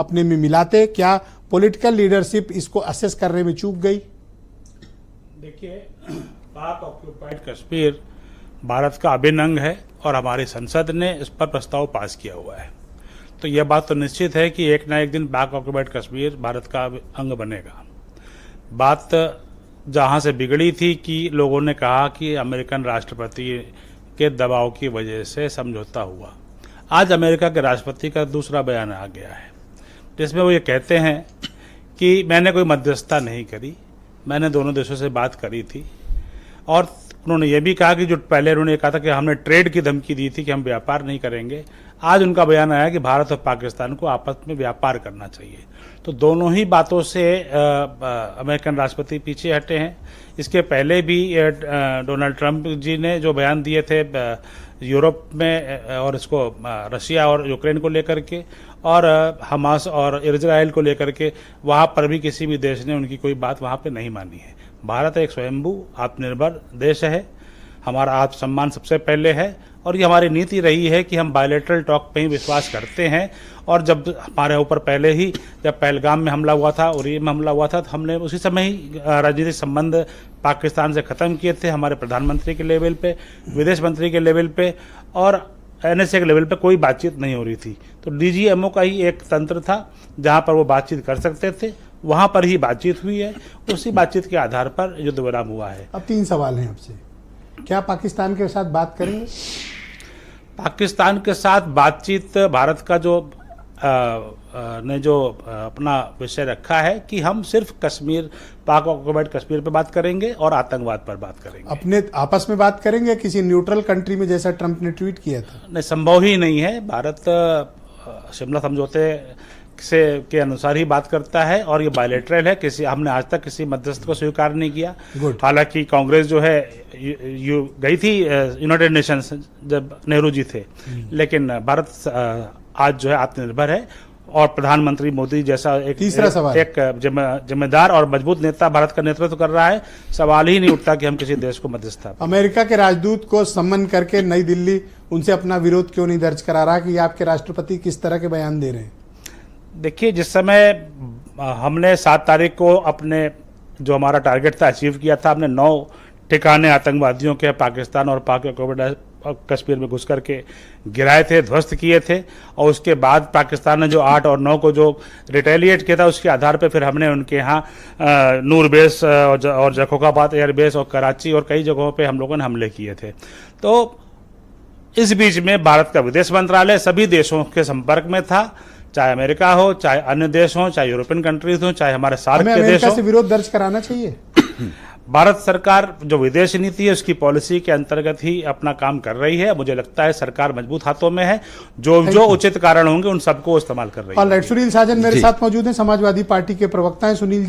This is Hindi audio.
अपने में मिलाते, क्या पॉलिटिकल लीडरशिप इसको असेस करने में चूक गई? देखिए, पाक ऑक्युपाइड कश्मीर भारत का अभिन्न अंग है और हमारी संसद ने इस पर प्रस्ताव पास किया हुआ है। तो यह बात तो निश्चित है कि एक न एक दिन पाक ऑक्युपाइड कश्मीर भारत का अंग बनेगा। बात जहां से बिगड़ी थी कि लोगों ने कहा कि अमेरिकन राष्ट्रपति के दबाव की वजह से समझौता हुआ। आज अमेरिका के राष्ट्रपति का दूसरा बयान आ गया है जिसमें वो ये कहते हैं कि मैंने कोई मध्यस्थता नहीं करी, मैंने दोनों देशों से बात करी थी। और उन्होंने ये भी कहा कि जो पहले उन्होंने कहा था कि हमने ट्रेड की धमकी दी थी कि हम व्यापार नहीं करेंगे, आज उनका बयान आया कि भारत और पाकिस्तान को आपस में व्यापार करना चाहिए। तो दोनों ही बातों से अमेरिकन राष्ट्रपति पीछे हटे हैं। इसके पहले भी डोनाल्ड ट्रंप जी ने जो बयान दिए थे यूरोप में और इसको रशिया और यूक्रेन को लेकर के और हमास और इजराइल को लेकर के, वहाँ पर भी किसी भी देश ने उनकी कोई बात वहाँ पे नहीं मानी है। भारत एक स्वयंभू आत्मनिर्भर देश है, हमारा आत्मसम्मान सबसे पहले है और ये हमारी नीति रही है कि हम बायलैटरल टॉक पे ही विश्वास करते हैं। और जब हमारे ऊपर पहले ही जब पहलगाम में हमला हुआ था, उरी में हमला हुआ था, तो हमने उसी समय ही राजनीतिक संबंध पाकिस्तान से ख़त्म किए थे। हमारे प्रधानमंत्री के लेवल पे, विदेश मंत्री के लेवल पे और NSA के लेवल पे कोई बातचीत नहीं हो रही थी। तो DGMO का ही एक तंत्र था जहाँ पर वो बातचीत कर सकते थे, वहाँ पर ही बातचीत हुई है। उसी बातचीत के आधार पर युद्ध विराम हुआ है। अब 3 सवाल हैं आपसे। क्या पाकिस्तान के साथ बात करेंगे? पाकिस्तान के साथ बातचीत, भारत का जो ने जो अपना विषय रखा है कि हम सिर्फ कश्मीर, पाक ऑक्युपाइड कश्मीर पे बात करेंगे और आतंकवाद पर बात करेंगे। अपने आपस में बात करेंगे किसी न्यूट्रल कंट्री में, जैसा ट्रंप ने ट्वीट किया था? नहीं, संभव ही नहीं है। भारत शिमला समझौते से के अनुसार ही बात करता है और ये बायलैटरल है। हमने आज तक किसी मध्यस्थ को स्वीकार नहीं किया। हालांकि कांग्रेस जो है गई थी यूनाइटेड नेशंस जब नेहरू जी थे, लेकिन भारत आज जो है आत्मनिर्भर है और प्रधानमंत्री मोदी जैसा एक जिम्मेदार और मजबूत नेता भारत का नेतृत्व कर रहा है। सवाल ही नहीं उठता कि हम किसी देश को मध्यस्थता। अमेरिका के राजदूत को सम्मन करके नई दिल्ली उनसे अपना विरोध क्यों नहीं दर्ज करा रहा कि आपके राष्ट्रपति किस तरह के बयान दे रहे हैं? देखिए, जिस समय हमने 7 तारीख को अपने जो हमारा टारगेट था अचीव किया था, हमने 9 ठिकाने आतंकवादियों के पाकिस्तान और पाक ऑक्युपाइड कश्मीर में घुस करके गिराए थे, ध्वस्त किए थे। और उसके बाद पाकिस्तान ने जो 8 और 9 को जो रिटेलिएट किया था, उसके आधार पे फिर हमने उनके यहाँ नूर बेस और जखोखाबाद एयर बेस और कराची और कई जगहों पे हम लोगों ने हमले किए थे। तो इस बीच में भारत का विदेश मंत्रालय सभी देशों के संपर्क में था, चाहे अमेरिका हो, चाहे अन्य देश हो, चाहे यूरोपियन कंट्रीज हो, चाहे हमारे सार्क के देश हो। से विरोध दर्ज कराना चाहिए। भारत सरकार जो विदेश नीति है उसकी पॉलिसी के अंतर्गत ही अपना काम कर रही है। मुझे लगता है सरकार मजबूत हाथों में है। जो उचित कारण होंगे उन सबको इस्तेमाल कर रही है। सुनील साजन मेरे साथ मौजूद हैं, समाजवादी पार्टी के प्रवक्ता हैं। सुनील